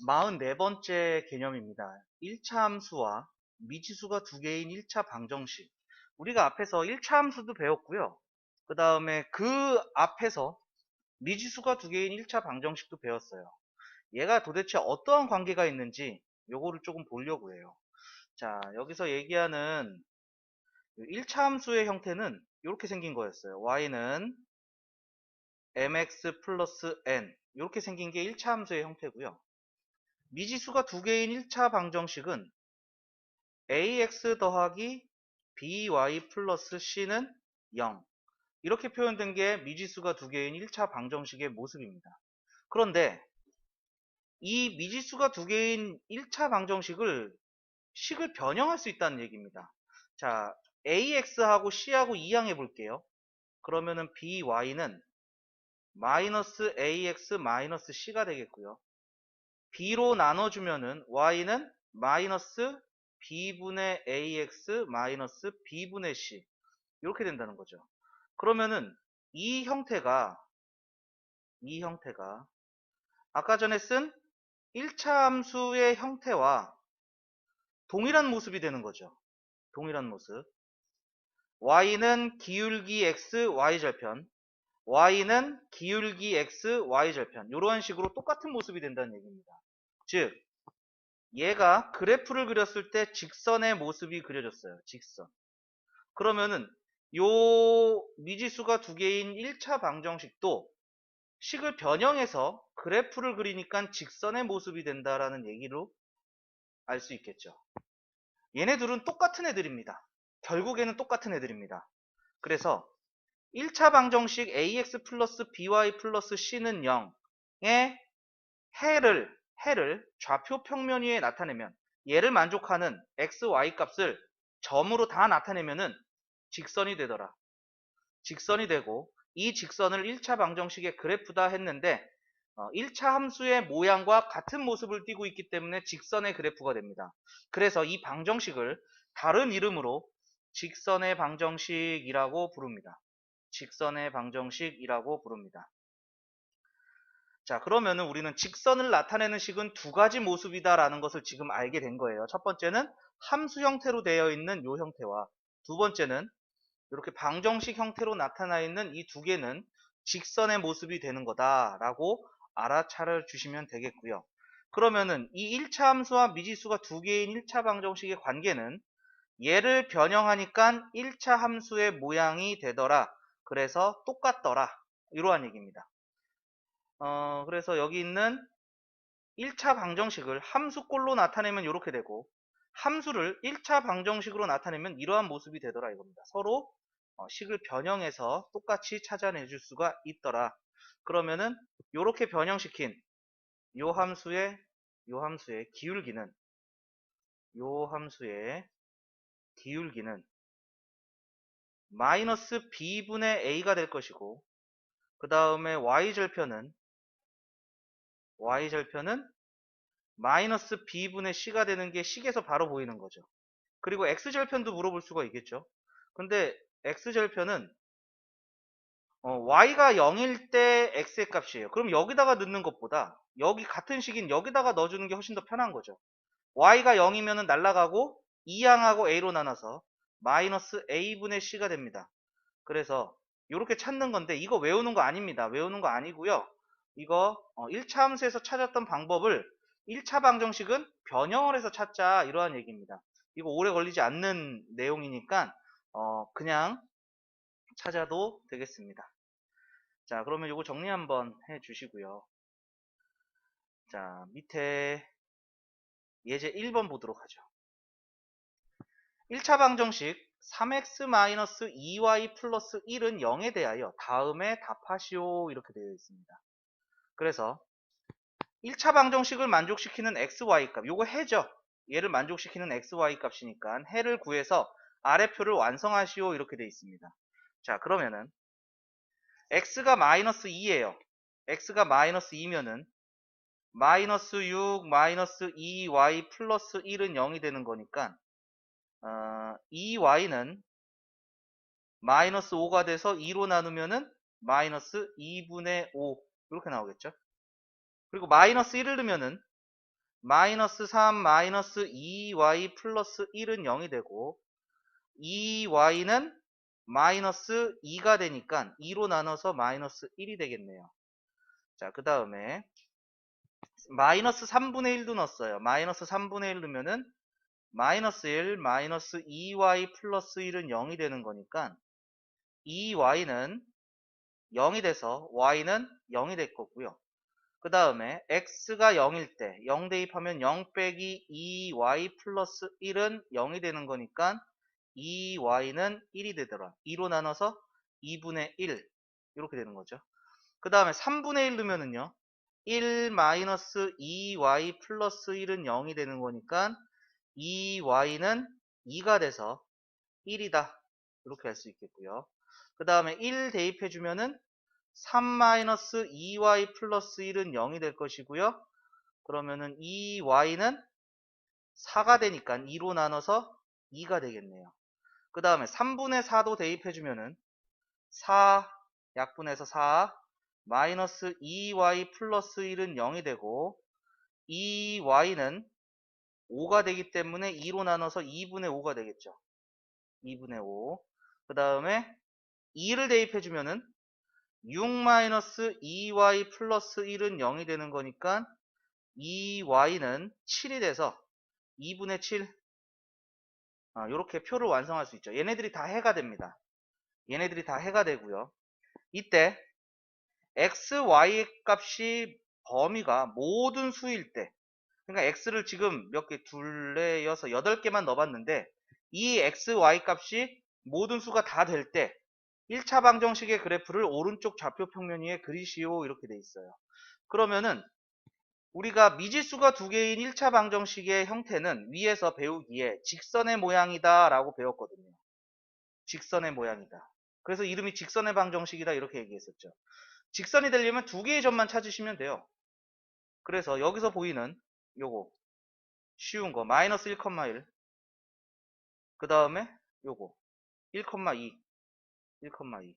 (44번째) 개념입니다. 1차 함수와 미지수가 두 개인 1차 방정식. 우리가 앞에서 1차 함수도 배웠고요. 그 다음에 그 앞에서 미지수가 두 개인 1차 방정식도 배웠어요. 얘가 도대체 어떠한 관계가 있는지 요거를 조금 보려고 해요. 자, 여기서 얘기하는 1차 함수의 형태는 이렇게 생긴 거였어요. y는 mx 플러스 n 이렇게 생긴 게 1차 함수의 형태고요. 미지수가 두 개인 1차 방정식은 ax 더하기 by 플러스 c는 0 이렇게 표현된 게 미지수가 두 개인 1차 방정식의 모습입니다. 그런데 이 미지수가 두 개인 1차 방정식을 식을 변형할 수 있다는 얘기입니다. 자, ax하고 c하고 이항해 볼게요. 그러면은 by는 마이너스 ax 마이너스 c가 되겠고요. b로 나눠주면은 y는 마이너스 b분의 ax 마이너스 b분의 c 이렇게 된다는 거죠. 그러면은 이 형태가 아까 전에 쓴 1차 함수의 형태와 동일한 모습이 되는 거죠. 동일한 모습. y는 기울기 x y절편, y는 기울기 x y절편 이러한 식으로 똑같은 모습이 된다는 얘기입니다. 즉 얘가 그래프를 그렸을 때 직선의 모습이 그려졌어요. 직선. 그러면은 요 미지수가 두 개인 1차 방정식도 식을 변형해서 그래프를 그리니까 직선의 모습이 된다라는 얘기로 알 수 있겠죠. 얘네들은 똑같은 애들입니다. 결국에는 똑같은 애들입니다. 그래서 1차 방정식 ax 플러스 by 플러스 c는 0의 해를 좌표 평면 위에 나타내면 얘를 만족하는 x, y 값을 점으로 다 나타내면은 직선이 되더라. 직선이 되고 이 직선을 1차 방정식의 그래프다 했는데 1차 함수의 모양과 같은 모습을 띠고 있기 때문에 직선의 그래프가 됩니다. 그래서 이 방정식을 다른 이름으로 직선의 방정식이라고 부릅니다. 직선의 방정식이라고 부릅니다. 자, 그러면은 우리는 직선을 나타내는 식은 두 가지 모습이다라는 것을 지금 알게 된 거예요. 첫 번째는 함수 형태로 되어 있는 요 형태와 두 번째는 이렇게 방정식 형태로 나타나 있는 이 두 개는 직선의 모습이 되는 거다라고 알아차려 주시면 되겠고요. 그러면은 이 1차 함수와 미지수가 두 개인 1차 방정식의 관계는 얘를 변형하니까 1차 함수의 모양이 되더라. 그래서 똑같더라. 이러한 얘기입니다. 그래서 여기 있는 1차 방정식을 함수꼴로 나타내면 이렇게 되고 함수를 1차 방정식으로 나타내면 이러한 모습이 되더라 이겁니다. 서로 식을 변형해서 똑같이 찾아내줄 수가 있더라. 그러면은 이렇게 변형시킨 요 함수의 기울기는 마이너스 b분의 a가 될 것이고 그 다음에 y절편은 마이너스 b분의 c가 되는 게 식에서 바로 보이는 거죠. 그리고 x절편도 물어볼 수가 있겠죠. 근데 x절편은 y가 0일 때 x의 값이에요. 그럼 여기다가 넣는 것보다 여기 같은 식인 여기다가 넣어주는 게 훨씬 더 편한 거죠. y가 0이면 날라가고 2항하고 a로 나눠서 마이너스 a분의 c가 됩니다. 그래서 이렇게 찾는 건데 이거 외우는 거 아닙니다. 외우는 거 아니고요. 이거 1차 함수에서 찾았던 방법을 1차 방정식은 변형을 해서 찾자 이러한 얘기입니다. 이거 오래 걸리지 않는 내용이니까 그냥 찾아도 되겠습니다. 자, 그러면 이거 정리 한번 해 주시고요. 자, 밑에 예제 1번 보도록 하죠. 1차 방정식 3x-2y 플러스 1은 0에 대하여 다음에 답하시오 이렇게 되어 있습니다. 그래서 1차 방정식을 만족시키는 xy 값 요거 해죠. 얘를 만족시키는 xy 값이니까 해를 구해서 아래표를 완성하시오 이렇게 되어 있습니다. 자, 그러면은 x가 마이너스 2예요. x가 마이너스 2면은 마이너스 6 마이너스 2y 플러스 1은 0이 되는 거니까 2y는 마이너스 5가 돼서 2로 나누면은 마이너스 2분의 5 이렇게 나오겠죠. 그리고 마이너스 1을 넣으면은 마이너스 3 마이너스 2y 플러스 1은 0이 되고 2y는 마이너스 2가 되니까 2로 나눠서 마이너스 1이 되겠네요. 자, 그 다음에 마이너스 3분의 1도 넣었어요. 마이너스 3분의 1 넣으면은 마이너스 1 마이너스 2y 플러스 1은 0이 되는 거니까 2y는 0이 돼서 y는 0이 될 거고요. 그 다음에 x가 0일 때 0 대입하면 0 빼기 2y 플러스 1은 0이 되는 거니까 2y는 1이 되더라. 2로 나눠서 2분의 1 이렇게 되는 거죠. 그 다음에 3분의 1 넣으면은요 1 마이너스 2y 플러스 1은 0이 되는 거니까 2y는 2가 돼서 1이다 이렇게 할 수 있겠고요. 그 다음에 1 대입해주면은 3 마이너스 2y 플러스 1은 0이 될 것이고요. 그러면은 2y는 4가 되니까 2로 나눠서 2가 되겠네요. 그 다음에 3분의 4도 대입해주면은 4 약분해서 4 마이너스 2y 플러스 1은 0이 되고 2y는 5가 되기 때문에 2로 나눠서 2분의 5가 되겠죠. 2분의 5. 그 다음에 2를 대입해주면은 6 마이너스 2y 플러스 1은 0이 되는 거니까 2y는 7이 돼서 2분의 7 이렇게 표를 완성할 수 있죠. 얘네들이 다 해가 됩니다. 얘네들이 다 해가 되고요. 이때 x, y 값이 범위가 모든 수일 때 그러니까 x를 지금 몇 개, 둘, 넷, 여섯, 8개만 넣어봤는데 이 x, y 값이 모든 수가 다 될 때 1차 방정식의 그래프를 오른쪽 좌표 평면 위에 그리시오 이렇게 돼 있어요. 그러면은 우리가 미지수가 두 개인 1차 방정식의 형태는 위에서 배우기에 직선의 모양이다 라고 배웠거든요. 직선의 모양이다. 그래서 이름이 직선의 방정식이다 이렇게 얘기했었죠. 직선이 되려면 두 개의 점만 찾으시면 돼요. 그래서 여기서 보이는 요거 쉬운 거 마이너스 1,1 그 다음에 요거 1,2 1,2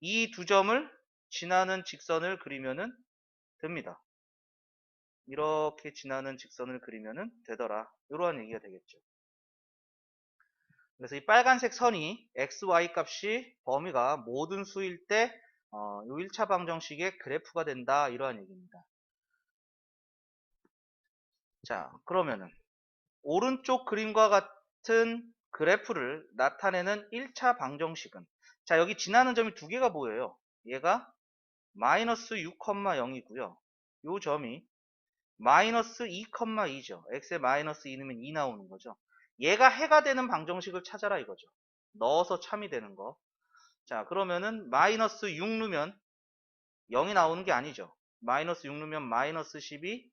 이 두 점을 지나는 직선을 그리면은 됩니다. 이렇게 지나는 직선을 그리면은 되더라. 이러한 얘기가 되겠죠. 그래서 이 빨간색 선이 x, y 값이 범위가 모든 수일 때 요 1차 방정식의 그래프가 된다. 이러한 얘기입니다. 자, 그러면은 오른쪽 그림과 같은 그래프를 나타내는 1차 방정식은 자, 여기 지나는 점이 두 개가 보여요. 얘가 마이너스 6,0이고요. 요 점이 마이너스 2,2죠. x에 마이너스 2 넣으면 2 나오는 거죠. 얘가 해가 되는 방정식을 찾아라 이거죠. 넣어서 참이 되는 거. 자, 그러면은 마이너스 6 넣으면 0이 나오는 게 아니죠. 마이너스 6 넣으면 마이너스 12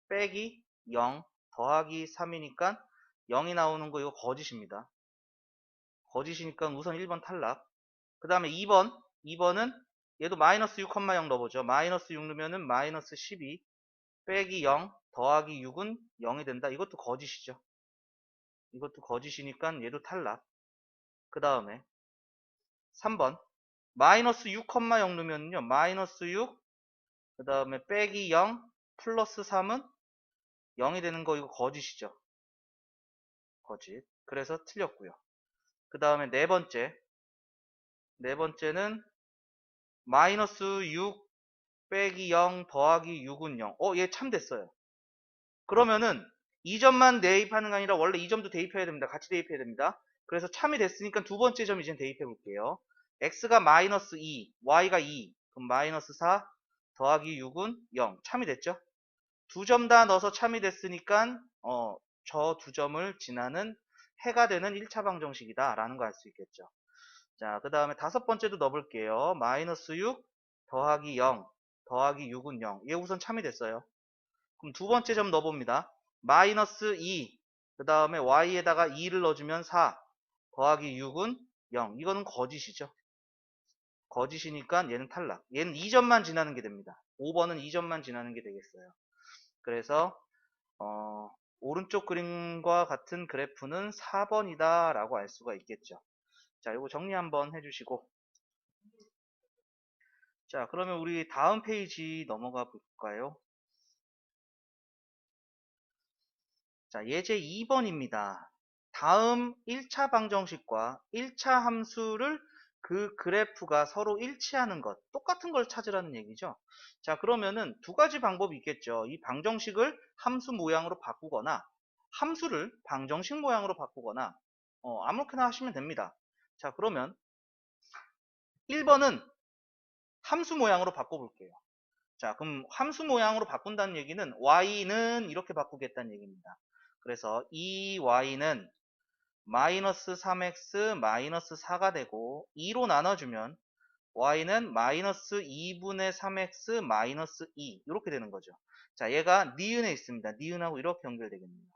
빼기 0 더하기 3이니까 0이 나오는 거 이거 거짓입니다. 거짓이니까 우선 1번 탈락. 그 다음에 2번은 얘도 마이너스 6,0 넣어보죠. 마이너스 6 넣으면은 마이너스 12 빼기 0 더하기 6은 0이 된다. 이것도 거짓이죠. 이것도 거짓이니까 얘도 탈락. 그 다음에 3번 마이너스 6,0 넣으면요 마이너스 6 그 다음에 빼기 0 플러스 3은 0이 되는 거 이거 거짓이죠. 거짓. 그래서 틀렸고요. 그 다음에 네 번째는 마이너스 6 빼기 0 더하기 6은 0. 얘 참 됐어요. 그러면은 이 점만 대입하는 게 아니라 원래 이 점도 대입해야 됩니다. 같이 대입해야 됩니다. 그래서 참이 됐으니까 두 번째 점 이제 대입해 볼게요. x가 마이너스 2, y가 2, 그럼 마이너스 4 더하기 6은 0. 참이 됐죠? 두 점 다 넣어서 참이 됐으니까 저 두 점을 지나는 해가 되는 1차 방정식이다 라는 거 알 수 있겠죠. 자, 그 다음에 다섯 번째도 넣어볼게요. 마이너스 6 더하기 0 더하기 6은 0. 얘 우선 참이 됐어요. 그럼 두 번째 점 넣어봅니다. 마이너스 2 그 다음에 y에다가 2를 넣어주면 4 더하기 6은 0. 이거는 거짓이죠. 거짓이니까 얘는 탈락. 얘는 2점만 지나는 게 됩니다. 5번은 2점만 지나는 게 되겠어요. 그래서 오른쪽 그림과 같은 그래프는 4번이다 라고 알 수가 있겠죠. 자, 이거 정리 한번 해주시고 자, 그러면 우리 다음 페이지 넘어가 볼까요? 자, 예제 2번입니다. 다음 1차 방정식과 1차 함수를 그 그래프가 서로 일치하는 것, 똑같은 걸 찾으라는 얘기죠. 자, 그러면은 두 가지 방법이 있겠죠. 이 방정식을 함수 모양으로 바꾸거나 함수를 방정식 모양으로 바꾸거나 아무렇게나 하시면 됩니다. 자, 그러면 1번은 함수 모양으로 바꿔볼게요. 자, 그럼 함수 모양으로 바꾼다는 얘기는 y는 이렇게 바꾸겠다는 얘기입니다. 그래서 이 y는 마이너스 3x 마이너스 4가 되고 2로 나눠주면 y는 마이너스 2분의 3x 마이너스 2 이렇게 되는 거죠. 자, 얘가 니은에 있습니다. 니은하고 이렇게 연결되겠네요.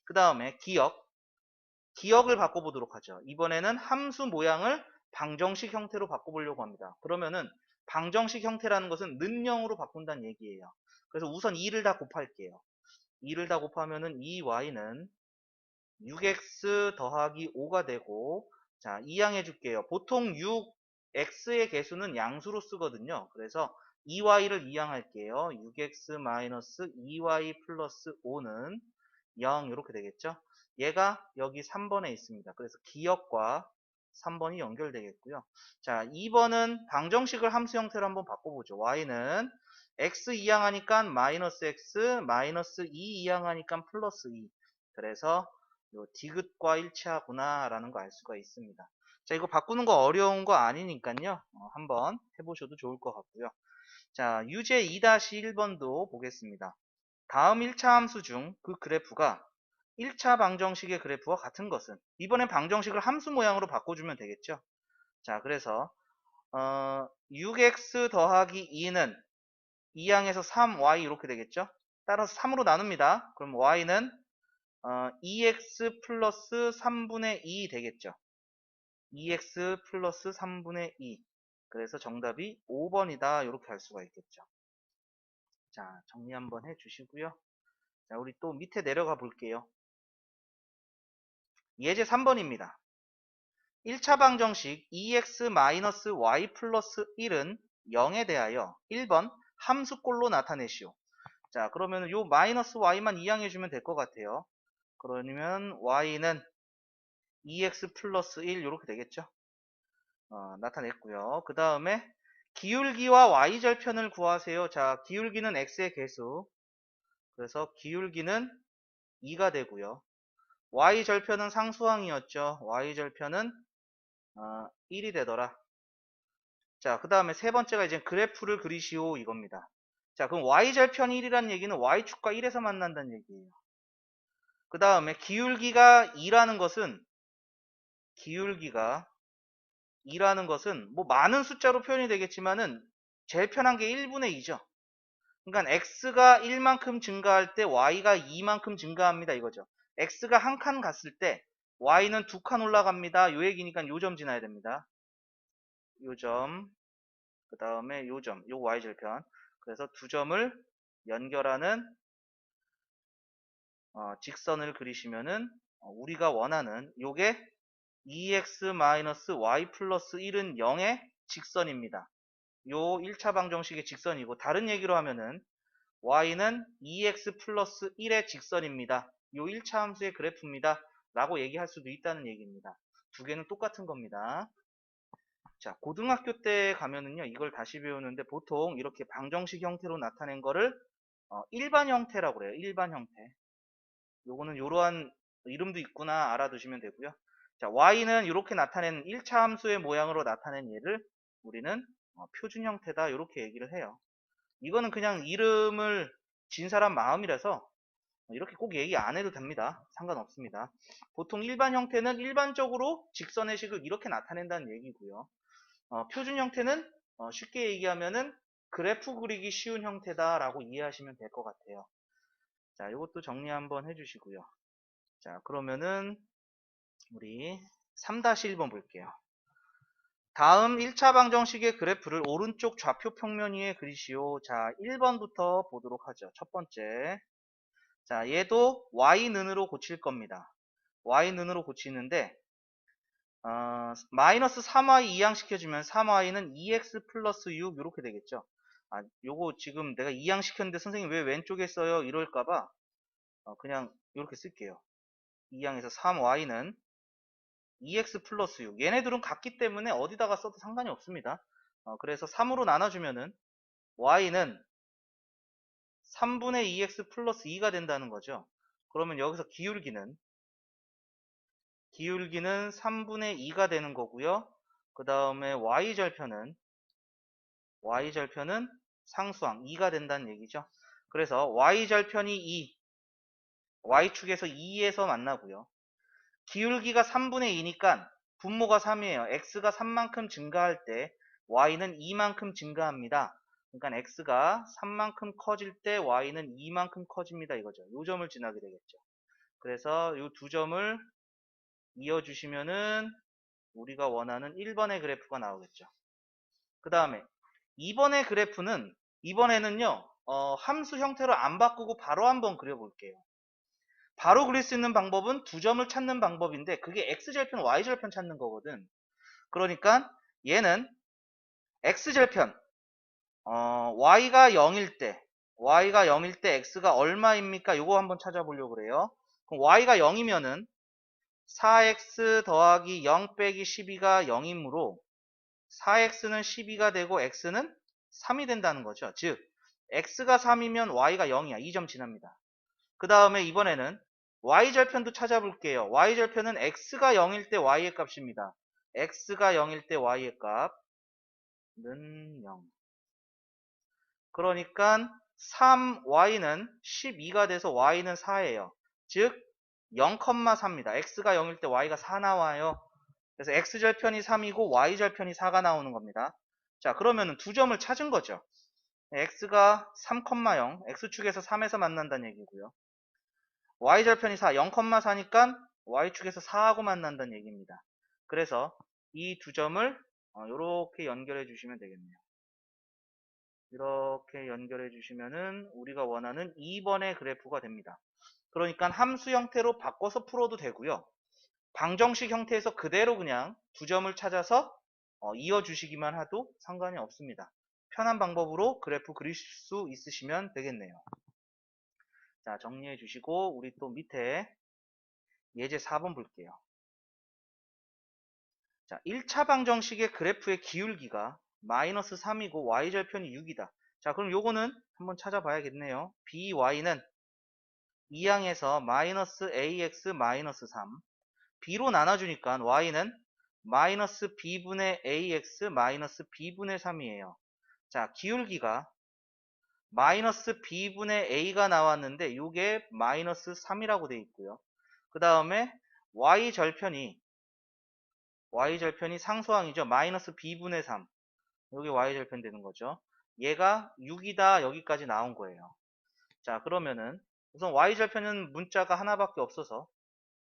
그 다음에 기억을 바꿔보도록 하죠. 이번에는 함수 모양을 방정식 형태로 바꿔보려고 합니다. 그러면은 방정식 형태라는 것은 는영으로 바꾼다는 얘기예요. 그래서 우선 2를 다 곱할게요. 2를 다 곱하면은 이 y는 6x 더하기 5가 되고, 자, 이항해 줄게요. 보통 6x의 개수는 양수로 쓰거든요. 그래서 2y를 이항할게요. 6x 마이너스 2y 플러스 5는 0 이렇게 되겠죠. 얘가 여기 3번에 있습니다. 그래서 기역과 3번이 연결되겠고요. 자, 2번은 방정식을 함수 형태로 한번 바꿔보죠. y는 x 이항하니까 마이너스 x, 마이너스 2 이항하니까 플러스 2. 그래서 요 디귿과 일치하구나 라는 거 알 수가 있습니다. 자, 이거 바꾸는 거 어려운 거 아니니까요. 한번 해보셔도 좋을 것 같고요. 자, 유제 2-1번도 보겠습니다. 다음 1차 함수 중 그 그래프가 1차 방정식의 그래프와 같은 것은, 이번엔 방정식을 함수 모양으로 바꿔주면 되겠죠. 자, 그래서 6x 더하기 2는 2항에서 3y 이렇게 되겠죠. 따라서 3으로 나눕니다. 그럼 y는 2x 플러스 3분의 2 되겠죠. 2x 플러스 3분의 2. 그래서 정답이 5번이다. 이렇게 할 수가 있겠죠. 자, 정리 한번 해주시고요. 자, 우리 또 밑에 내려가 볼게요. 예제 3번입니다. 1차 방정식 2x-y 플러스 1은 0에 대하여 1번 함수꼴로 나타내시오. 자, 그러면 요 마이너스 y만 이항해주면 될 것 같아요. 그러면 y는 2x 플러스 1 이렇게 되겠죠. 나타냈고요. 그 다음에 기울기와 y절편을 구하세요. 자, 기울기는 x의 개수. 그래서 기울기는 2가 되고요. y절편은 상수항이었죠. y절편은 1이 되더라. 자, 그 다음에 세 번째가 이제 그래프를 그리시오 이겁니다. 자, 그럼 y절편 1이라는 얘기는 y축과 1에서 만난다는 얘기예요. 그 다음에 기울기가 2라는 것은 뭐 많은 숫자로 표현이 되겠지만은 제일 편한 게 1분의 2죠. 그러니까 x가 1만큼 증가할 때 y가 2만큼 증가합니다 이거죠. x가 한 칸 갔을 때 y는 두 칸 올라갑니다. 요 얘기니까 요 점 지나야 됩니다. 요 점, 그 다음에 요 점, 요 y절편. 그래서 두 점을 연결하는 직선을 그리시면은 우리가 원하는 요게 2x-y 플러스 1은 0의 직선입니다. 요 1차 방정식의 직선이고, 다른 얘기로 하면은 y는 2x 플러스 1의 직선입니다. 요 1차 함수의 그래프입니다. 라고 얘기할 수도 있다는 얘기입니다. 두 개는 똑같은 겁니다. 자, 고등학교 때 가면은요, 이걸 다시 배우는데 보통 이렇게 방정식 형태로 나타낸 거를 일반 형태라고 그래요. 일반 형태. 요거는 요러한 이름도 있구나 알아두시면 되고요. 자, y는 이렇게 나타낸 1차 함수의 모양으로 나타낸 얘를 우리는 표준 형태다 이렇게 얘기를 해요. 이거는 그냥 이름을 진 사람 마음이라서 이렇게 꼭 얘기 안 해도 됩니다. 상관없습니다. 보통 일반 형태는 일반적으로 직선의 식을 이렇게 나타낸다는 얘기고요. 표준 형태는 쉽게 얘기하면은 그래프 그리기 쉬운 형태다라고 이해하시면 될 것 같아요. 자, 이것도 정리 한번 해주시고요. 자, 그러면은 우리 3-1번 볼게요. 다음 1차 방정식의 그래프를 오른쪽 좌표 평면 위에 그리시오. 자, 1번부터 보도록 하죠. 첫 번째. 자, 얘도 y는으로 고칠 겁니다. y는으로 고치는데 마이너스 3y 이항시켜주면 3y는 2x 플러스 6 이렇게 되겠죠. 요거 지금 내가 이항시켰는데 선생님 왜 왼쪽에 써요? 이럴까봐 그냥 이렇게 쓸게요. 이항에서 3y는 2x 플러스 6. 얘네들은 같기 때문에 어디다가 써도 상관이 없습니다. 그래서 3으로 나눠주면은 y는 3분의 2x 플러스 2가 된다는 거죠. 그러면 여기서 기울기는 3분의 2가 되는 거고요. 그 다음에 y절편은 상수항 2가 된다는 얘기죠. 그래서 y절편이 2, y축에서 2에서 만나고요. 기울기가 3분의 2니까 분모가 3이에요. x가 3만큼 증가할 때 y는 2만큼 증가합니다. 그러니까 x가 3만큼 커질 때 y는 2만큼 커집니다. 이거죠. 요 점을 지나게 되겠죠. 그래서 요 두 점을 이어주시면은 우리가 원하는 1번의 그래프가 나오겠죠. 그 다음에 2번의 그래프는 이번에는요 함수 형태로 안 바꾸고 바로 한번 그려볼게요. 바로 그릴 수 있는 방법은 두 점을 찾는 방법인데 그게 x절편 y절편 찾는 거거든. 그러니까 얘는 x절편 y가 0일 때 x가 얼마입니까? 요거 한번 찾아보려고 그래요. 그럼 y가 0이면은 4x 더하기 0 빼기 12가 0이므로 4x는 12가 되고 x는 3이 된다는 거죠. 즉 x가 3이면 y가 0이야. 이 점 지납니다. 그 다음에 이번에는 y절편도 찾아볼게요. y절편은 x가 0일 때 y의 값입니다. x가 0일 때 y의 값은 0. 그러니까 3y는 12가 돼서 y는 4예요. 즉 0,4입니다. x가 0일 때 y가 4 나와요. 그래서 x절편이 3이고 y절편이 4가 나오는 겁니다. 자, 그러면 두 점을 찾은 거죠. x가 3,0, x축에서 3에서 만난다는 얘기고요. y절편이 4, 0,4니까 y축에서 4하고 만난다는 얘기입니다. 그래서 이 두 점을 이렇게 연결해 주시면 되겠네요. 이렇게 연결해 주시면은 우리가 원하는 2번의 그래프가 됩니다. 그러니까 함수 형태로 바꿔서 풀어도 되고요. 방정식 형태에서 그대로 그냥 두 점을 찾아서 이어주시기만 해도 상관이 없습니다. 편한 방법으로 그래프 그리실 수 있으시면 되겠네요. 자, 정리해 주시고 우리 또 밑에 예제 4번 볼게요. 자, 1차 방정식의 그래프의 기울기가 마이너스 3이고 y절편이 6이다. 자, 그럼 요거는 한번 찾아봐야겠네요. by는 2항에서 마이너스 ax 마이너스 3 b로 나눠주니까 y는 마이너스 b분의 ax 마이너스 b분의 3이에요. 자, 기울기가 마이너스 b분의 a가 나왔는데 이게 마이너스 3이라고 되어 있고요. 그 다음에 y절편이 상수항이죠. 마이너스 b분의 3. 여기 y절편 되는 거죠. 얘가 6이다 여기까지 나온 거예요. 자, 그러면은 우선 y절편은 문자가 하나밖에 없어서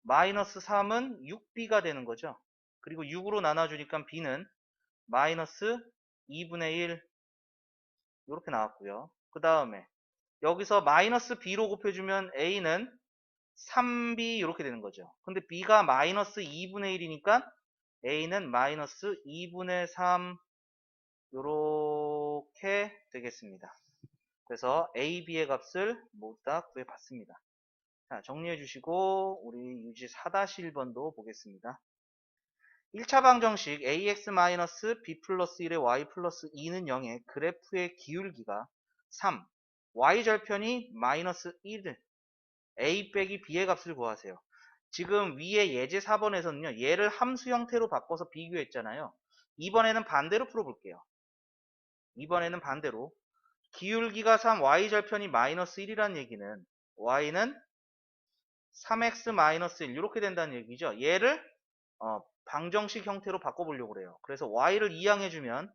마이너스 3은 6b가 되는 거죠. 그리고 6으로 나눠주니까 b는 마이너스 2분의 1 이렇게 나왔고요. 그 다음에 여기서 마이너스 b로 곱해주면 a는 3b 이렇게 되는 거죠. 근데 b가 마이너스 2분의 1이니까 a는 마이너스 2분의 3 이렇게 되겠습니다. 그래서 a, b의 값을 모두 다 구해봤습니다. 자, 정리해 주시고 우리 유지 4-1번도 보겠습니다. 1차 방정식 ax-b 플러스 1의 y 플러스 2는 0의 그래프의 기울기가 3, y절편이 마이너스 1, a 빼기 b의 값을 구하세요. 지금 위에 예제 4번에서는요. 얘를 함수 형태로 바꿔서 비교했잖아요. 이번에는 반대로 풀어볼게요. 이번에는 반대로 기울기가 3, y절편이 마이너스 1이라는 얘기는 y는 3x-1 이렇게 된다는 얘기죠. 얘를 방정식 형태로 바꿔보려고 그래요. 그래서 y를 이항해주면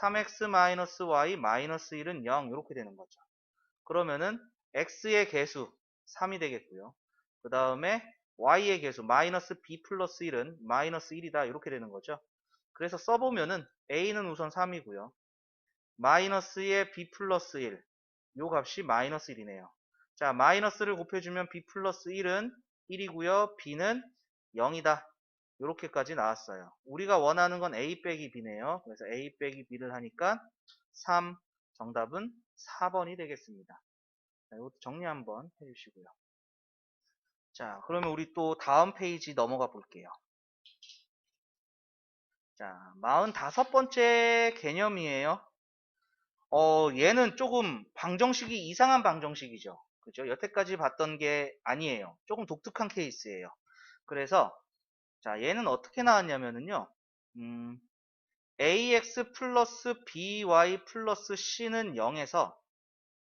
3x-y 마이너스 1은 0 이렇게 되는 거죠. 그러면은 x의 개수 3이 되겠고요. 그 다음에 y의 개수 마이너스 b 플러스 1은 마이너스 1이다 이렇게 되는 거죠. 그래서 써보면은 a는 우선 3이고요. 마이너스의 b 플러스 1, 요 값이 마이너스 1이네요. 자, 마이너스를 곱해주면 b 플러스 1은 1이고요. b는 0이다. 요렇게까지 나왔어요. 우리가 원하는 건 A 빼기 B네요. 그래서 A 빼기 B를 하니까 3, 정답은 4번이 되겠습니다. 자, 이것도 정리 한번 해주시고요. 자, 그러면 우리 또 다음 페이지 넘어가 볼게요. 자, 45번째 개념이에요. 얘는 조금 방정식이 이상한 방정식이죠. 그죠? 여태까지 봤던 게 아니에요. 조금 독특한 케이스예요. 그래서 자, 얘는 어떻게 나왔냐면은요. ax 플러스 by 플러스 c는 0에서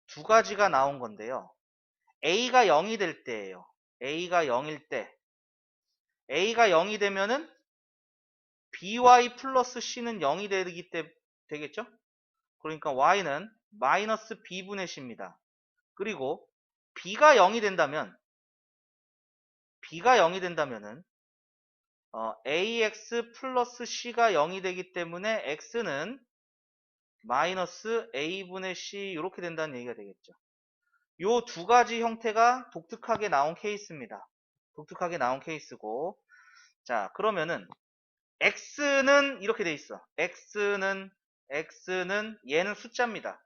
두 가지가 나온 건데요. a가 0이 될 때예요. a가 0일 때 a가 0이 되면은 by 플러스 c는 0이 되기 때 되겠죠? 그러니까 y는 마이너스 b분의 c입니다. 그리고 b가 0이 된다면 은 ax 플러스 c가 0이 되기 때문에 x는 마이너스 a분의 c 이렇게 된다는 얘기가 되겠죠. 요 두 가지 형태가 독특하게 나온 케이스입니다. 독특하게 나온 케이스고, 자, 그러면은 x는 이렇게 돼 있어. x는 얘는 숫자입니다.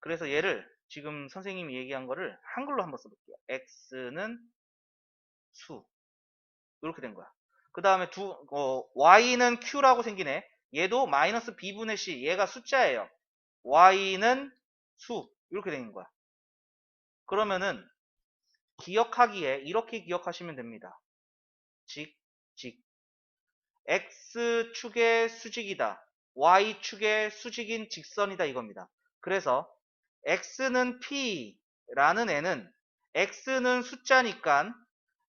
그래서 얘를 지금 선생님이 얘기한 거를 한글로 한번 써볼게요. x는 수. 이렇게 된 거야. 그 다음에 y는 q라고 생기네. 얘도 마이너스 b분의 c. 얘가 숫자예요. y는 수. 이렇게 되는 거야. 그러면은 기억하기에 이렇게 기억하시면 됩니다. 직. x축의 수직이다. y축의 수직인 직선이다 이겁니다. 그래서 x는 p라는 애는 x는 숫자니까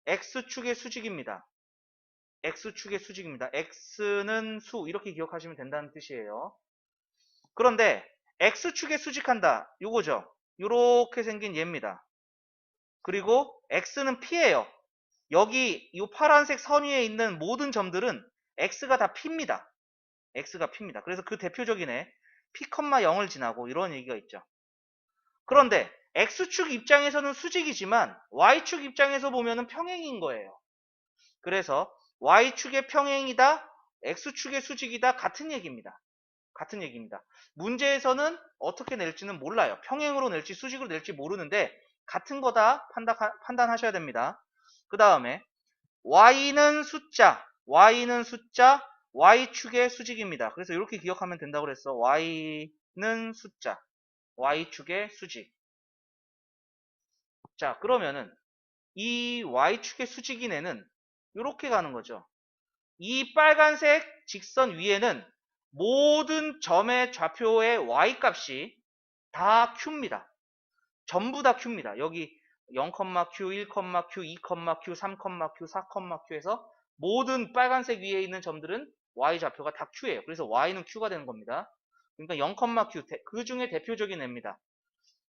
x축의 수직입니다. x축의 수직입니다. x는 수 이렇게 기억하시면 된다는 뜻이에요. 그런데 x축에 수직한다. 요거죠. 요렇게 생긴 얘입니다. 그리고 x는 p예요. 여기 이 파란색 선 위에 있는 모든 점들은 x가 다 p입니다. x가 p입니다. 그래서 그 대표적인 애 p, 0을 지나고 이런 얘기가 있죠. 그런데 x축 입장에서는 수직이지만 y축 입장에서 보면은 평행인 거예요. 그래서 y축의 평행이다, x축의 수직이다 같은 얘기입니다. 같은 얘기입니다. 문제에서는 어떻게 낼지는 몰라요. 평행으로 낼지 수직으로 낼지 모르는데 같은 거다 판단하셔야 됩니다. 그 다음에 y는 숫자, y축의 수직입니다. 그래서 이렇게 기억하면 된다고 그랬어. y는 숫자, y축의 수직. 자, 그러면은 이 y축의 수직인 애는 이렇게 가는 거죠. 이 빨간색 직선 위에는 모든 점의 좌표의 y값이 다 q입니다. 전부 다 q입니다. 여기 0,q, 1,q, 2,q, 3,q, 4,q에서 모든 빨간색 위에 있는 점들은 y 좌표가 다 q예요. 그래서 y는 q가 되는 겁니다. 그러니까 0,q 그 중에 대표적인 애입니다.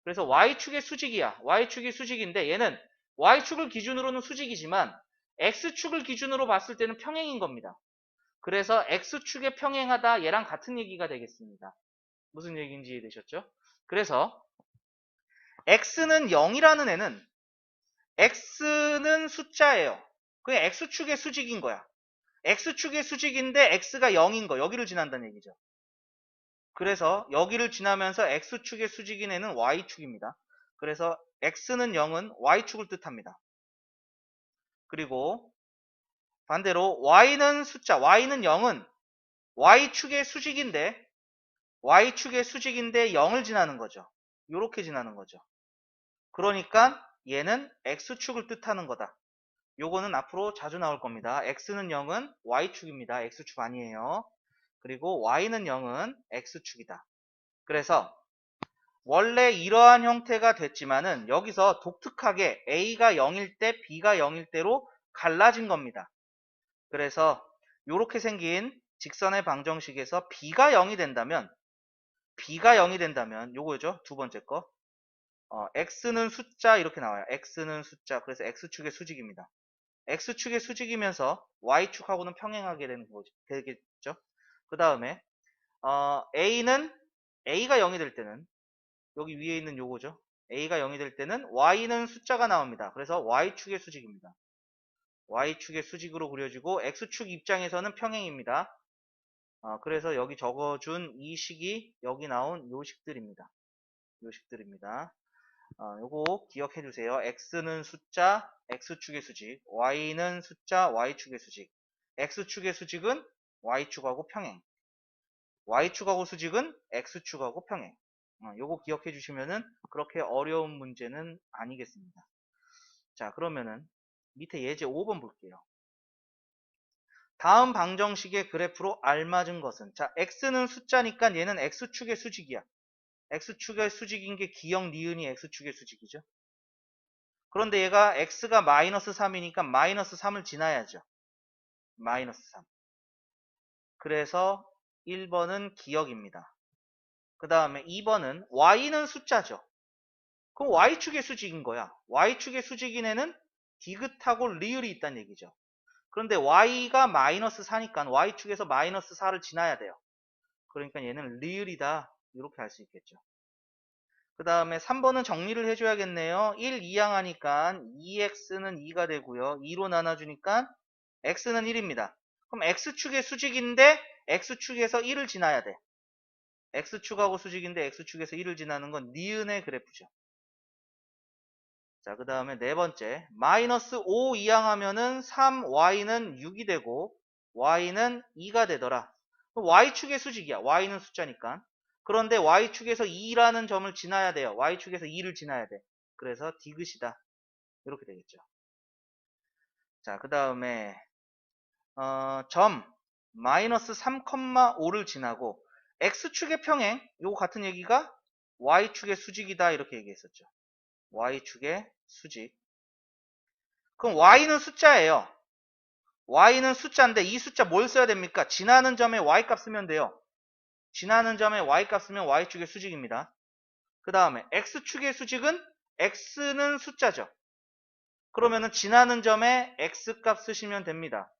그래서 y축의 수직이야. y축이 수직인데 얘는 y축을 기준으로는 수직이지만 x축을 기준으로 봤을 때는 평행인 겁니다. 그래서 x축에 평행하다 얘랑 같은 얘기가 되겠습니다. 무슨 얘기인지 이해되셨죠? 그래서 x는 0이라는 애는 x는 숫자예요. 그냥 x축의 수직인 거야. x축의 수직인데 x가 0인 거. 여기를 지난다는 얘기죠. 그래서 여기를 지나면서 x축의 수직인 애는 y축입니다. 그래서 x는 0은 y축을 뜻합니다. 그리고 반대로 y는 숫자, y는 0은 y축의 수직인데 0을 지나는 거죠. 요렇게 지나는 거죠. 그러니까 얘는 x축을 뜻하는 거다. 요거는 앞으로 자주 나올 겁니다. x는 0은 y축입니다. x축 아니에요. 그리고 y는 0은 x축이다. 그래서 원래 이러한 형태가 됐지만은 여기서 독특하게 a가 0일 때 b가 0일 때로 갈라진 겁니다. 그래서 요렇게 생긴 직선의 방정식에서 b가 0이 된다면 요거죠. 두 번째 거. x는 숫자 이렇게 나와요. x는 숫자. 그래서 x축의 수직입니다. x축의 수직이면서 y축하고는 평행하게 되겠죠. 그 다음에 a가 0이 될 때는 여기 위에 있는 요거죠. a가 0이 될 때는 y는 숫자가 나옵니다. 그래서 y축의 수직입니다. y축의 수직으로 그려지고 x축 입장에서는 평행입니다. 그래서 여기 적어준 이 식이 여기 나온 요 식들입니다. 요거 기억해 주세요. x는 숫자, x축의 수직, y는 숫자, y축의 수직. x축의 수직은 y축하고 평행, y축하고 수직은 x축하고 평행. 요거 기억해 주시면은 그렇게 어려운 문제는 아니겠습니다. 자, 그러면은 밑에 예제 5번 볼게요. 다음 방정식의 그래프로 알맞은 것은, 자, x는 숫자니까 얘는 x축의 수직이야. x축의 수직인 게 기역 니은이 x축의 수직이죠. 그런데 얘가 x가 마이너스 3이니까 마이너스 3을 지나야죠. 마이너스 3. 그래서 1번은 기역입니다. 그 다음에 2번은 y는 숫자죠. 그럼 y축의 수직인 거야. y축의 수직인 애는 디귿하고 리을이 있다는 얘기죠. 그런데 y가 마이너스 4니까 y축에서 마이너스 4를 지나야 돼요. 그러니까 얘는 리을이다. 이렇게 할 수 있겠죠. 그 다음에 3번은 정리를 해줘야겠네요. 1, 2항 하니까 2x는 2가 되고요. 2로 나눠주니까 x는 1입니다. 그럼 x축의 수직인데 x축에서 1을 지나야 돼. x축하고 수직인데 x축에서 1을 지나는 건 니은의 그래프죠. 자, 그 다음에 네 번째, 마이너스 5 이항 하면은 3y는 6이 되고 y는 2가 되더라. y축의 수직이야. y는 숫자니까. 그런데 y축에서 2라는 점을 지나야 돼요. y축에서 2를 지나야 돼. 그래서 디귿이다. 이렇게 되겠죠. 자, 그 다음에 점 마이너스 3,5를 지나고 x축의 평행, 요거 같은 얘기가 y축의 수직이다. 이렇게 얘기했었죠. y축의 수직. 그럼 y는 숫자예요. y는 숫자인데 이 숫자 뭘 써야 됩니까? 지나는 점에 y값 쓰면 돼요. 지나는 점에 y값 쓰면 y축의 수직입니다. 그 다음에 x축의 수직은 x는 숫자죠. 그러면은 지나는 점에 x값 쓰시면 됩니다.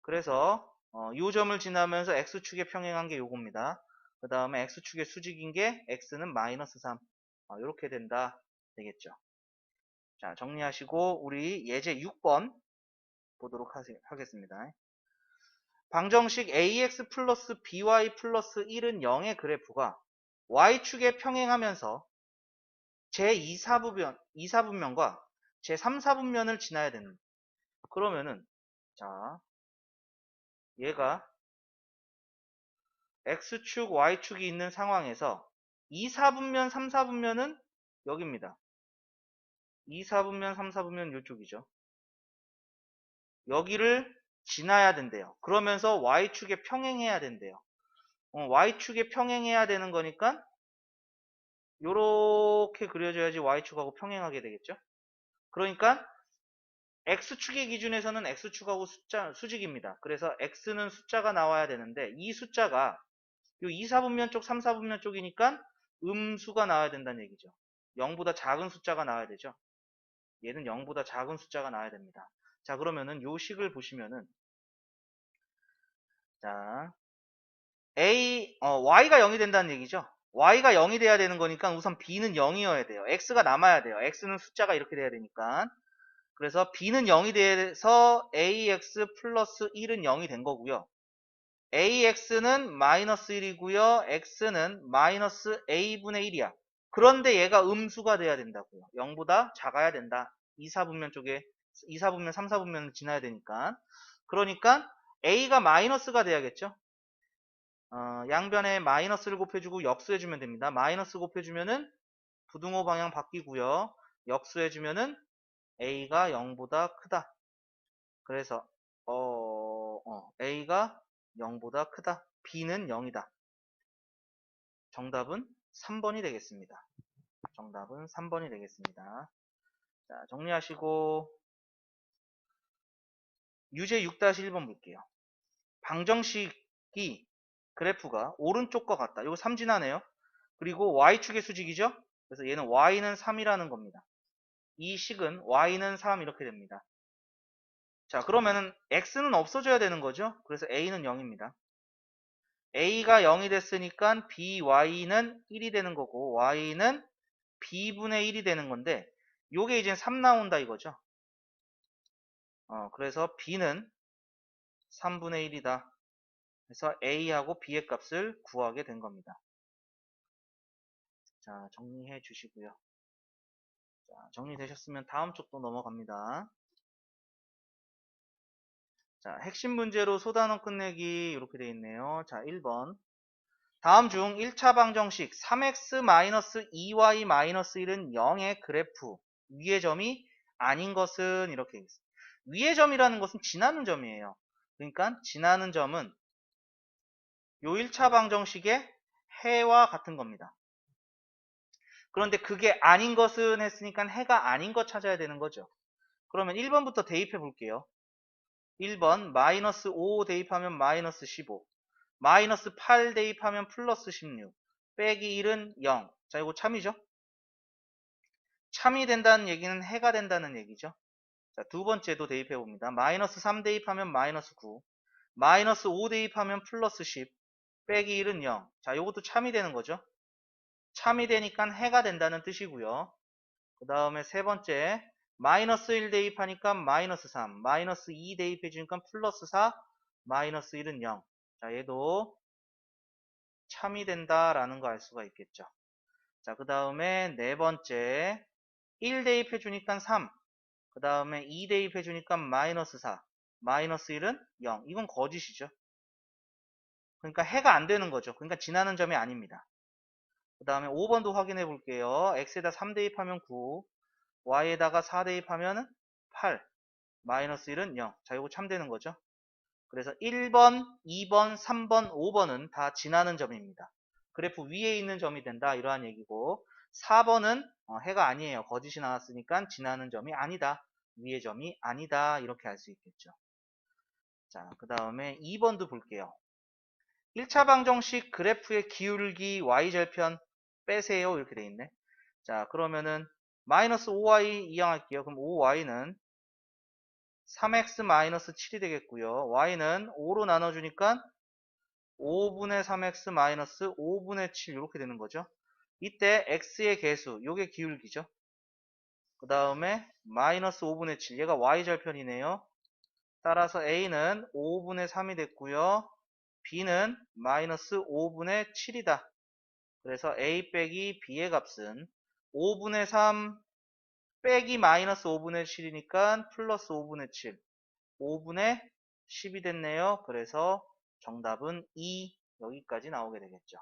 그래서 이 점을 지나면서 x축에 평행한 게 요겁니다. 그 다음에 x축의 수직인 게 x는 마이너스 3. 이렇게 된다. 되겠죠. 자, 정리하시고 우리 예제 6번 보도록 하겠습니다. 방정식 ax 플러스 by 플러스 1은 0의 그래프가 y축에 평행하면서 제2사분면과 제3사분면을 지나야 되는. 그러면은 자, 얘가 x축, y축이 있는 상황에서 2사분면, 3사분면은 여기입니다. 2사분면, 3사분면 이쪽이죠. 여기를 지나야 된대요. 그러면서 y축에 평행해야 된대요. y축에 평행해야 되는 거니까 요렇게 그려줘야지 y축하고 평행하게 되겠죠. 그러니까 x축의 기준에서는 x축하고 수직입니다. 그래서 x는 숫자가 나와야 되는데 이 숫자가 요 2사분면 쪽, 3사분면 쪽이니까 음수가 나와야 된다는 얘기죠. 0보다 작은 숫자가 나와야 되죠. 얘는 0보다 작은 숫자가 나와야 됩니다. 자, 그러면은 요 식을 보시면은 자, y가 0이 된다는 얘기죠. y가 0이 돼야 되는 거니까 우선 b는 0이어야 돼요. x가 남아야 돼요. x는 숫자가 이렇게 돼야 되니까. 그래서 b는 0이 돼서 ax 플러스 1은 0이 된 거고요. ax는 마이너스 1이고요. x는 마이너스 a분의 1이야. 그런데 얘가 음수가 돼야 된다고요. 0보다 작아야 된다. 2사분면 쪽에 2사분면, 3사분면을 지나야 되니까. 그러니까 a가 마이너스가 돼야겠죠. 양변에 마이너스를 곱해주고 역수해주면 됩니다. 마이너스 곱해주면은 부등호 방향 바뀌고요. 역수해주면은 a가 0보다 크다. 그래서 a가 0보다 크다. b는 0이다. 정답은 3번이 되겠습니다. 정답은 3번이 되겠습니다. 자, 정리하시고 유제 6-1번 볼게요. 방정식이 그래프가 오른쪽과 같다. 이거 3진하네요. 그리고 y축의 수직이죠. 그래서 얘는 y는 3이라는 겁니다. 이 식은 y는 3 이렇게 됩니다. 자, 그러면은 x는 없어져야 되는 거죠. 그래서 a는 0입니다. a가 0이 됐으니까 by는 1이 되는 거고 y는 b분의 1이 되는 건데 요게 이제 3 나온다 이거죠. 그래서 b는 3분의 1이다. 그래서 a하고 b의 값을 구하게 된 겁니다. 자, 정리해 주시고요. 자, 정리되셨으면 다음 쪽도 넘어갑니다. 자, 핵심 문제로 소단원 끝내기 이렇게 되어 있네요. 자, 1번. 다음 중 1차 방정식 3x-2y-1은 0의 그래프 위의 점이 아닌 것은 이렇게 있어요. 위의 점이라는 것은 지나는 점이에요. 그러니까 지나는 점은 요 1차 방정식의 해와 같은 겁니다. 그런데 그게 아닌 것은 했으니까 해가 아닌 것 찾아야 되는 거죠. 그러면 1번부터 대입해 볼게요. 1번 마이너스 5 대입하면 마이너스 15, 마이너스 8 대입하면 플러스 16, 빼기 1은 0. 자, 이거 참이죠? 참이 된다는 얘기는 해가 된다는 얘기죠. 자, 두 번째도 대입해 봅니다. 마이너스 3 대입하면 마이너스 9, 마이너스 5 대입하면 플러스 10, 빼기 1은 0. 자, 이것도 참이 되는 거죠. 참이 되니까 해가 된다는 뜻이고요. 그 다음에 세 번째, 마이너스 1 대입하니까 마이너스 3, 마이너스 2 대입해 주니까 플러스 4, 마이너스 1은 0. 자, 얘도 참이 된다라는 거 알 수가 있겠죠. 자, 그 다음에 네 번째, 1 대입해 주니까 3, 그 다음에 2 대입해 주니까 마이너스 4, 마이너스 1은 0. 이건 거짓이죠. 그러니까 해가 안 되는 거죠. 그러니까 지나는 점이 아닙니다. 그 다음에 5번도 확인해 볼게요. x에다 3 대입하면 9, y에다가 4 대입하면 8, 마이너스 1은 0. 자, 이거 참되는 거죠. 그래서 1번, 2번, 3번, 5번은 다 지나는 점입니다. 그래프 위에 있는 점이 된다 이러한 얘기고, 4번은 해가 아니에요. 거짓이 나왔으니까 지나는 점이 아니다. 위의 점이 아니다. 이렇게 알 수 있겠죠. 자, 그 다음에 2번도 볼게요. 1차 방정식 그래프의 기울기 y절편 빼세요. 이렇게 돼 있네. 자, 그러면은 마이너스 5y 이항할게요. 그럼 5y는 3x-7이 되겠고요. y는 5로 나눠주니까 5분의 3x 마이너스 5분의 7 이렇게 되는 거죠. 이때 x의 개수, 요게 기울기죠. 그 다음에 마이너스 5분의 7, 얘가 y절편이네요. 따라서 a는 5분의 3이 됐고요. b는 마이너스 5분의 7이다. 그래서 a 빼기 b의 값은 5분의 3 빼기 마이너스 5분의 7이니까 플러스 5분의 7, 5분의 10이 됐네요. 그래서 정답은 2, 여기까지 나오게 되겠죠.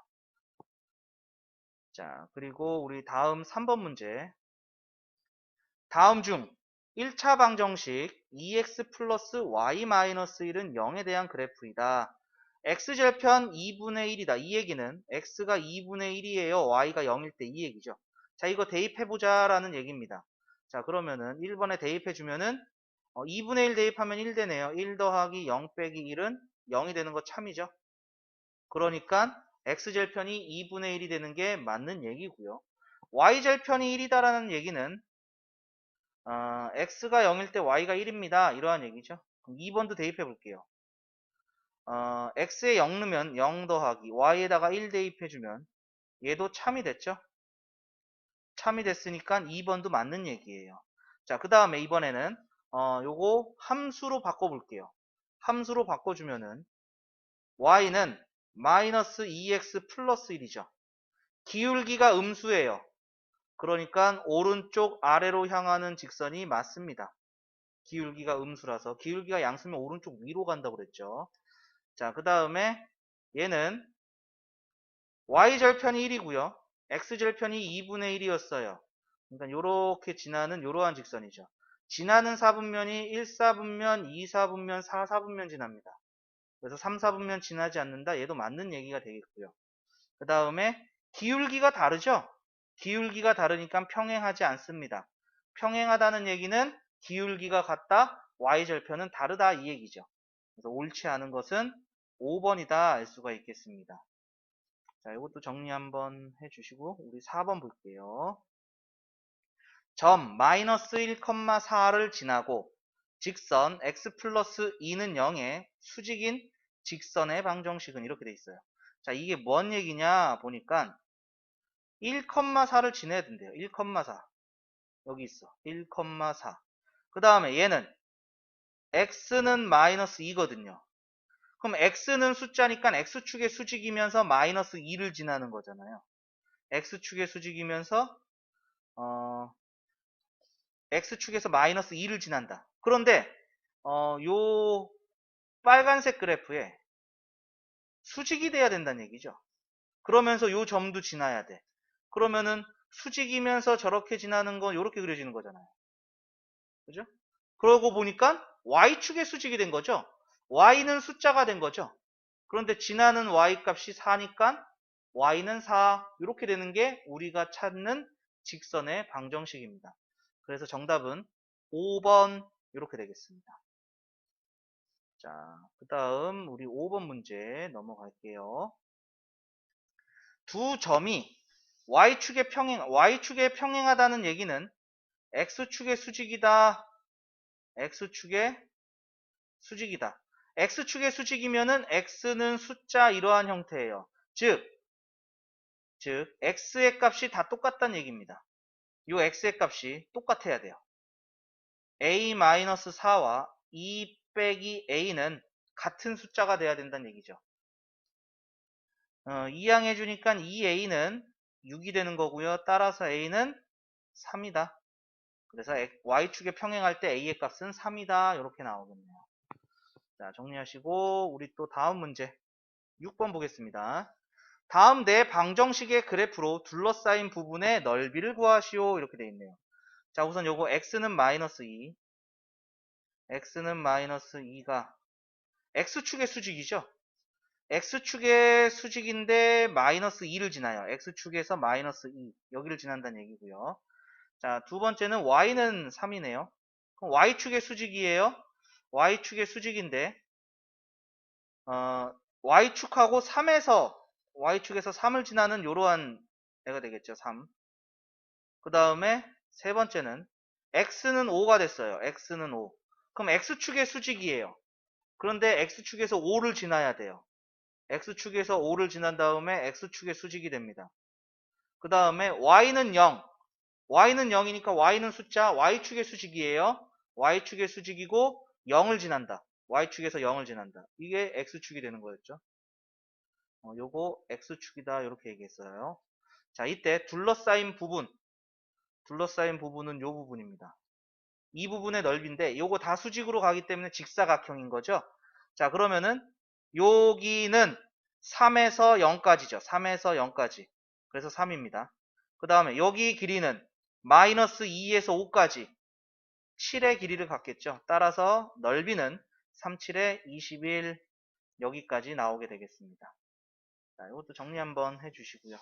자, 그리고 우리 다음 3번 문제. 다음 중 1차 방정식 2x 플러스 y 마이너스 1은 0에 대한 그래프이다. x절편 2분의 1이다. 이 얘기는 x가 2분의 1이에요. y가 0일 때 이 얘기죠. 자, 이거 대입해보자 라는 얘기입니다. 자, 그러면은 1번에 대입해주면은 2분의 1 대입하면 1 되네요. 1 더하기 0 빼기 1은 0이 되는 거 참이죠. 그러니까 x절편이 2분의 1이 되는 게 맞는 얘기고요. y절편이 1이다라는 얘기는 x가 0일 때 y가 1입니다. 이러한 얘기죠. 그럼 2번도 대입해 볼게요. x에 0 넣으면 0 더하기 y에다가 1 대입해주면 얘도 참이 됐죠. 참이 됐으니까 2번도 맞는 얘기예요. 자, 그 다음에 이번에는 요거 함수로 바꿔볼게요. 함수로 바꿔주면은 y는 마이너스 2x 플러스 1이죠. 기울기가 음수예요. 그러니까 오른쪽 아래로 향하는 직선이 맞습니다. 기울기가 음수라서 기울기가 양수면 오른쪽 위로 간다고 그랬죠. 자, 그 다음에 얘는 y절편이 1이고요. x절편이 2분의 1이었어요. 그러니까 요렇게 지나는 요러한 직선이죠. 지나는 사분면이 1, 4분면, 2, 4분면, 4, 4분면 지납니다. 그래서 3, 4분면 지나지 않는다. 얘도 맞는 얘기가 되겠고요. 그 다음에 기울기가 다르죠? 기울기가 다르니까 평행하지 않습니다. 평행하다는 얘기는 기울기가 같다, y절편은 다르다 이 얘기죠. 그래서 옳지 않은 것은 5번이다 알 수가 있겠습니다. 자, 이것도 정리 한번 해주시고 우리 4번 볼게요. 점 마이너스 1,4를 지나고 직선 x 플러스 2는 0의 수직인 직선의 방정식은 이렇게 돼 있어요. 자, 이게 뭔 얘기냐 보니까 1,4를 지내야 된대요. 1,4 여기 있어. 1,4. 그 다음에 얘는 x는 마이너스 2거든요. 그럼 x는 숫자니까 x축의 수직이면서 마이너스 2를 지나는 거잖아요. x축의 수직이면서 x축에서 마이너스 2를 지난다. 그런데 요 빨간색 그래프에 수직이 돼야 된다는 얘기죠. 그러면서 요 점도 지나야 돼. 그러면은 수직이면서 저렇게 지나는 건 요렇게 그려지는 거잖아요. 그죠? 그러고 보니까 y축의 수직이 된 거죠. y는 숫자가 된 거죠. 그런데 지나는 y 값이 4니까 y는 4 이렇게 되는 게 우리가 찾는 직선의 방정식입니다. 그래서 정답은 5번 이렇게 되겠습니다. 자, 그 다음 우리 5번 문제 넘어갈게요. 두 점이 y축에 평행하다는 얘기는 x축의 수직이다. x축의 수직이다. x축의 수직이면은 x는 숫자 이러한 형태예요. 즉 x의 값이 다 똑같다는 얘기입니다. 이 x의 값이 똑같아야 돼요. a-4와 2 빼기 a는 같은 숫자가 돼야 된다는 얘기죠. 이항해 주니까 2a는 6이 되는 거고요. 따라서 a는 3이다. 그래서 y축에 평행할 때 a의 값은 3이다. 이렇게 나오겠네요. 자, 정리하시고 우리 또 다음 문제 6번 보겠습니다. 다음 네 방정식의 그래프로 둘러싸인 부분의 넓이를 구하시오. 이렇게 되어 있네요. 자, 우선 요거 x는 마이너스 2, x는 마이너스 2가 x축의 수직이죠. x축의 수직인데 마이너스 2를 지나요. x축에서 마이너스 2 여기를 지난다는 얘기고요. 자, 두 번째는 y는 3이네요. 그럼 y축의 수직이에요. y축의 수직인데 y축하고 3에서 y축에서 3을 지나는 이러한 애가 되겠죠. 3. 그 다음에 세 번째는 x는 5가 됐어요. x는 5. 그럼 x축의 수직이에요. 그런데 x축에서 5를 지나야 돼요. x축에서 5를 지난 다음에 x축의 수직이 됩니다. 그 다음에 y는 0. y는 0이니까 y는 숫자 y축의 수직이에요. y축의 수직이고 0을 지난다. y축에서 0을 지난다. 이게 x축이 되는 거였죠. 요거 x축이다 이렇게 얘기했어요. 자, 이때 둘러싸인 부분은 요 부분입니다. 이 부분의 넓이인데 요거 다 수직으로 가기 때문에 직사각형인 거죠. 자, 그러면은 여기는 3에서 0까지죠. 3에서 0까지. 그래서 3입니다. 그 다음에 여기 길이는 마이너스 2에서 5까지 7의 길이를 갖겠죠. 따라서 넓이는 3, 7에 21 여기까지 나오게 되겠습니다. 자, 이것도 정리 한번 해주시고요.